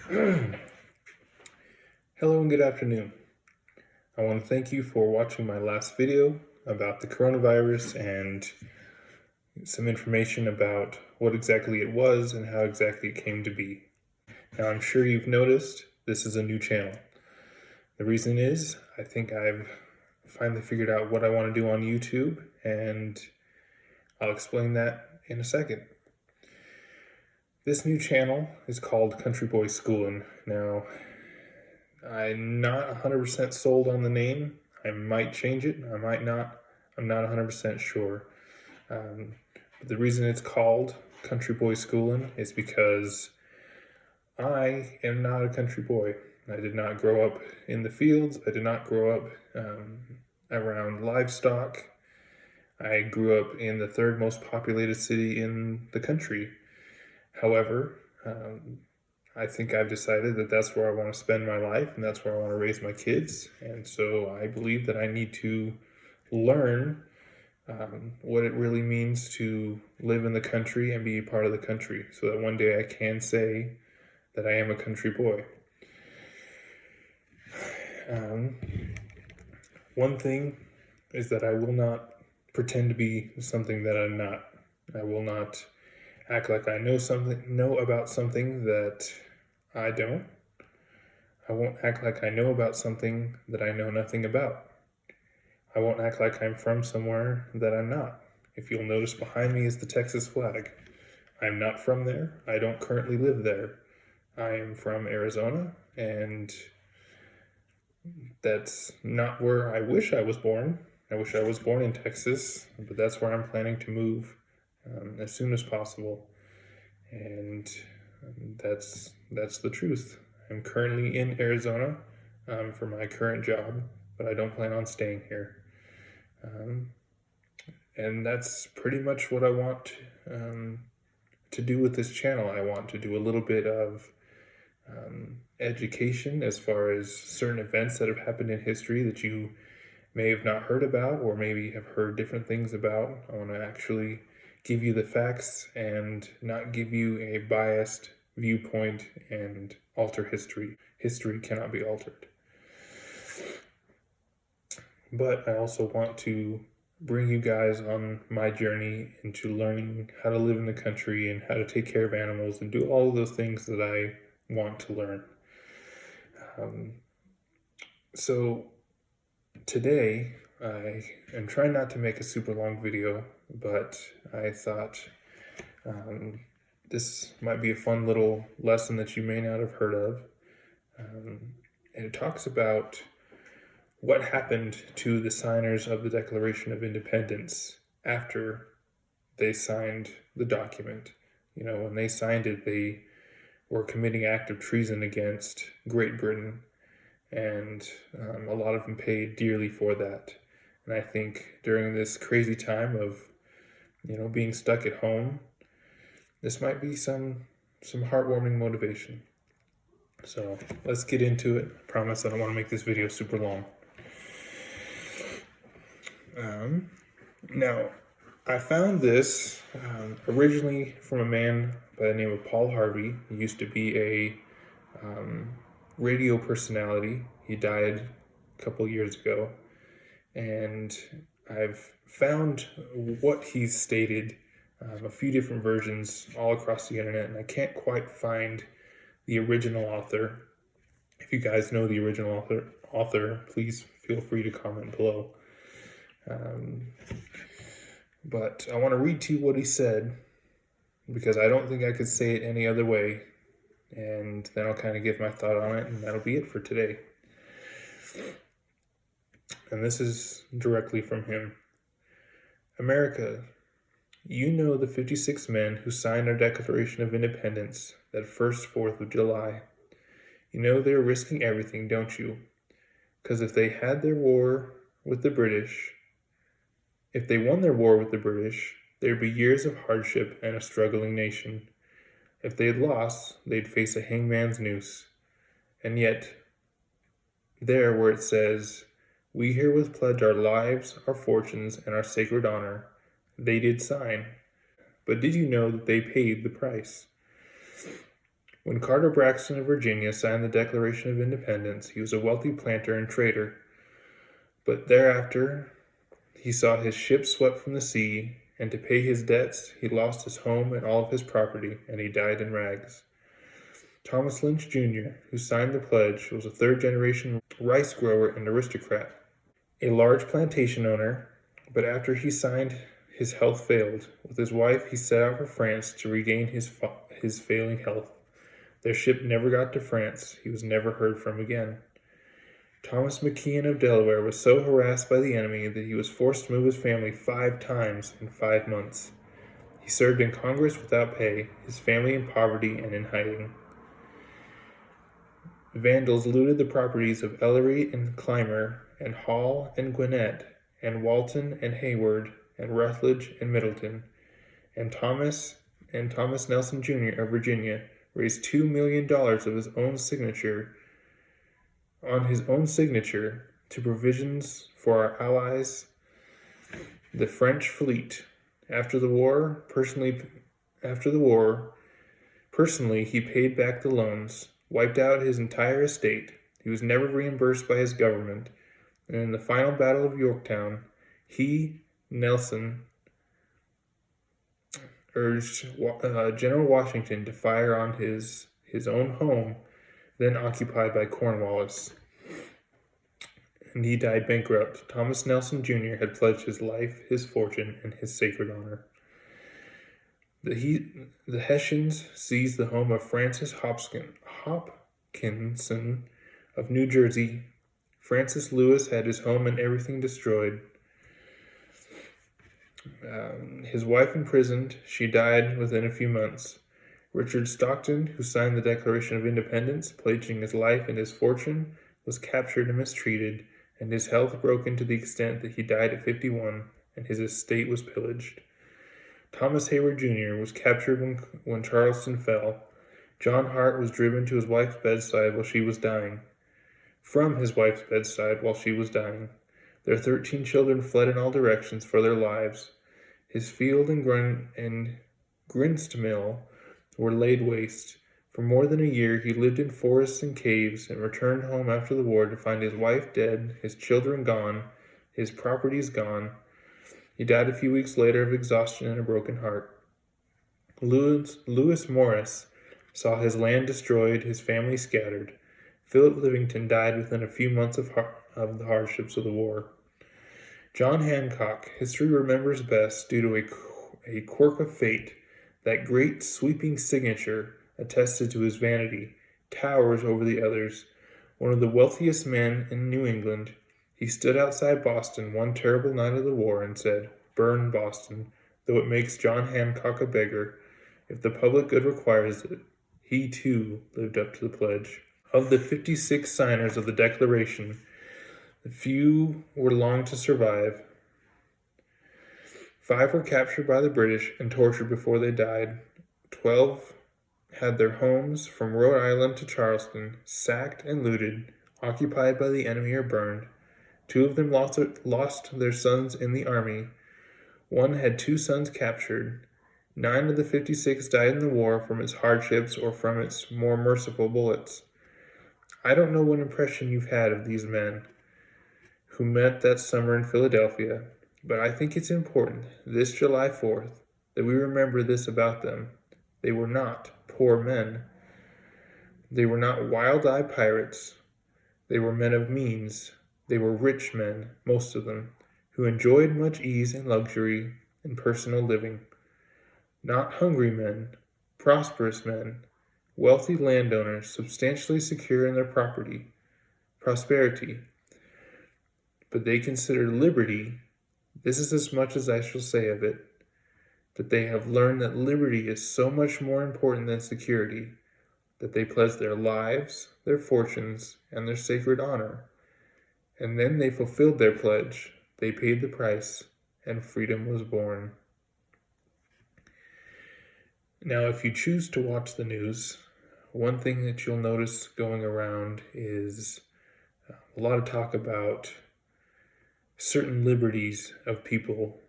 Hello and good afternoon. I want to thank you for watching my last video about the coronavirus and some information about what exactly it was and how exactly it came to be. Now, I'm sure you've noticed this is a new channel. The reason is I think I've finally figured out what I want to do on YouTube, and I'll explain that in a second. This new channel is called Country Boy Schoolin'. Now, I'm not 100% sold on the name. I might change it, I might not. I'm not 100% sure. But the reason it's called Country Boy Schoolin' is because I am not a country boy. I did not grow up in the fields. I did not grow up around livestock. I grew up in the third most populated city in the country. However, I think I've decided that that's where I want to spend my life and that's where I want to raise my kids. And so I believe that I need to learn what it really means to live in the country and be a part of the country so that one day I can say that I am a country boy. One thing is that I will not pretend to be something that I'm not. I will not act like I know about something that I don't. I won't act like I know about something that I know nothing about. I won't act like I'm from somewhere that I'm not. If you'll notice, behind me is the Texas flag. I'm not from there. I don't currently live there. I am from Arizona, and that's not where I wish I was born. I wish I was born in Texas, but that's where I'm planning to move as soon as possible. And that's the truth. I'm currently in Arizona for my current job, but I don't plan on staying here. And that's pretty much what I want to do with this channel. I want to do a little bit of education as far as certain events that have happened in history that you may have not heard about or maybe have heard different things about. I want to actually give you the facts and not give you a biased viewpoint and alter history. History cannot be altered. But I also want to bring you guys on my journey into learning how to live in the country and how to take care of animals and do all of those things that I want to learn. So today I am trying not to make a super long video, but I thought this might be a fun little lesson that you may not have heard of. And it talks about what happened to the signers of the Declaration of Independence after they signed the document. You know, when they signed it, they were committing act of treason against Great Britain, and a lot of them paid dearly for that. And I think during this crazy time of, being stuck at home, this might be some heartwarming motivation. So let's get into it. I promise I don't want to make this video super long. Now, I found this originally from a man by the name of Paul Harvey. He used to be a radio personality. He died a couple years ago. And I've found what he's stated, a few different versions all across the internet, and I can't quite find the original author. If you guys know the original author, please feel free to comment below. But I want to read to you what he said, because I don't think I could say it any other way, and then I'll kind of give my thought on it, and that'll be it for today. And this is directly from him. America, you know the 56 men who signed our Declaration of Independence that first 4th of July. You know they're risking everything, don't you? Because if they had their war with the British, if they won their war with the British, there'd be years of hardship and a struggling nation. If they had lost, they'd face a hangman's noose. And yet, there where it says, we herewith pledge our lives, our fortunes, and our sacred honor, they did sign. But did you know that they paid the price? When Carter Braxton of Virginia signed the Declaration of Independence, he was a wealthy planter and trader. But thereafter, he saw his ship swept from the sea, and to pay his debts, he lost his home and all of his property, and he died in rags. Thomas Lynch Jr., who signed the pledge, was a third-generation rice grower and aristocrat, a large plantation owner, but after he signed, his health failed. With his wife, he set out for France to regain his failing health. Their ship never got to France. He was never heard from again. Thomas McKeon of Delaware was so harassed by the enemy that he was forced to move his family 5 times in 5 months. He served in Congress without pay, his family in poverty and in hiding. Vandals looted the properties of Ellery and Clymer, and Hall and Gwinnett, and Walton and Hayward, and Rutledge and Middleton, and Thomas Nelson Jr. of Virginia raised $2 million of his own signature to provisions for our allies, the French fleet. After the war, personally he paid back the loans, wiped out his entire estate. He was never reimbursed by his government, and in the final battle of Yorktown, he, Nelson, urged General Washington to fire on his own home, then occupied by Cornwallis, and he died bankrupt. Thomas Nelson Jr. had pledged his life, his fortune, and his sacred honor. The Hessians seized the home of Francis Hopkinson of New Jersey. Francis Lewis had his home and everything destroyed. His wife imprisoned. She died within a few months. Richard Stockton, who signed the Declaration of Independence, pledging his life and his fortune, was captured and mistreated, and his health broken to the extent that he died at 51, and his estate was pillaged. Thomas Hayward Jr. was captured when Charleston fell. John Hart was driven to his wife's bedside while she was dying. From his wife's bedside while she was dying. Their 13 children fled in all directions for their lives. His field and grist mill were laid waste. For more than a year he lived in forests and caves, and returned home after the war to find his wife dead, his children gone, his properties gone. He died a few weeks later of exhaustion and a broken heart. Lewis Morris saw his land destroyed, his family scattered. Philip Livington died within a few months of the hardships of the war. John Hancock, history remembers best due to a quirk of fate. That great sweeping signature, attested to his vanity, towers over the others. One of the wealthiest men in New England, he stood outside Boston one terrible night of the war and said, "Burn Boston, though it makes John Hancock a beggar. If the public good requires it." He, too, lived up to the pledge. Of the 56 signers of the Declaration, the few were long to survive. 5 were captured by the British and tortured before they died. 12 had their homes from Rhode Island to Charleston sacked and looted, occupied by the enemy or burned. 2 of them lost their sons in the army. 1 had 2 sons captured. 9 of the 56 died in the war from its hardships or from its more merciful bullets. I don't know what impression you've had of these men who met that summer in Philadelphia, but I think it's important, this July 4th, that we remember this about them. They were not poor men. They were not wild-eyed pirates. They were men of means. They were rich men, most of them, who enjoyed much ease and luxury in personal living. Not hungry men, prosperous men, wealthy landowners, substantially secure in their prosperity. But they consider liberty, this is as much as I shall say of it, that they have learned that liberty is so much more important than security, that they pledge their lives, their fortunes, and their sacred honor. And then they fulfilled their pledge, they paid the price, and freedom was born. Now, if you choose to watch the news, one thing that you'll notice going around is a lot of talk about certain liberties of people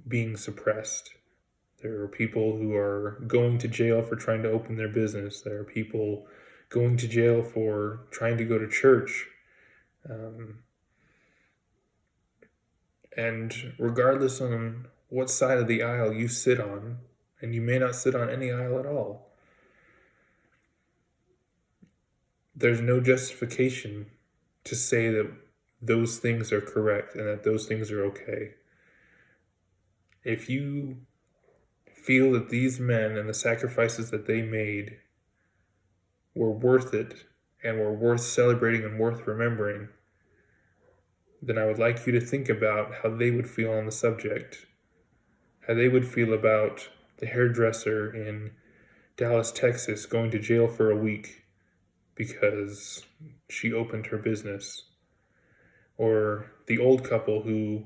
being suppressed. There are people who are going to jail for trying to open their business. There are people going to jail for trying to go to church. And regardless on what side of the aisle you sit on, and you may not sit on any aisle at all, there's no justification to say that those things are correct and that those things are okay. If you feel that these men and the sacrifices that they made were worth it and were worth celebrating and worth remembering, then I would like you to think about how they would feel on the subject, how they would feel about the hairdresser in Dallas, Texas, going to jail for a week because she opened her business, or the old couple who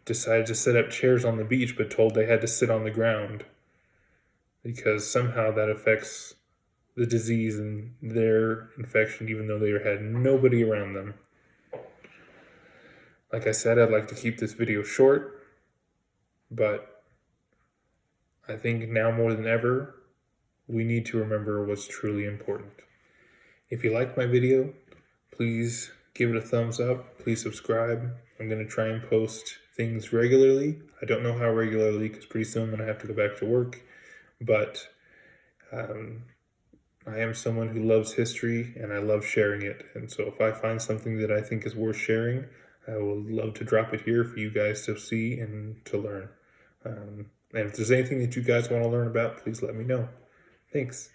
decided to set up chairs on the beach but told they had to sit on the ground because somehow that affects the disease and their infection even though they had nobody around them. Like I said, I'd like to keep this video short, but I think now more than ever, we need to remember what's truly important. If you like my video, please give it a thumbs up. Please subscribe. I'm going to try and post things regularly. I don't know how regularly because pretty soon I'm going to have to go back to work. But I am someone who loves history and I love sharing it. And so if I find something that I think is worth sharing, I would love to drop it here for you guys to see and to learn. And if there's anything that you guys want to learn about, please let me know. Thanks.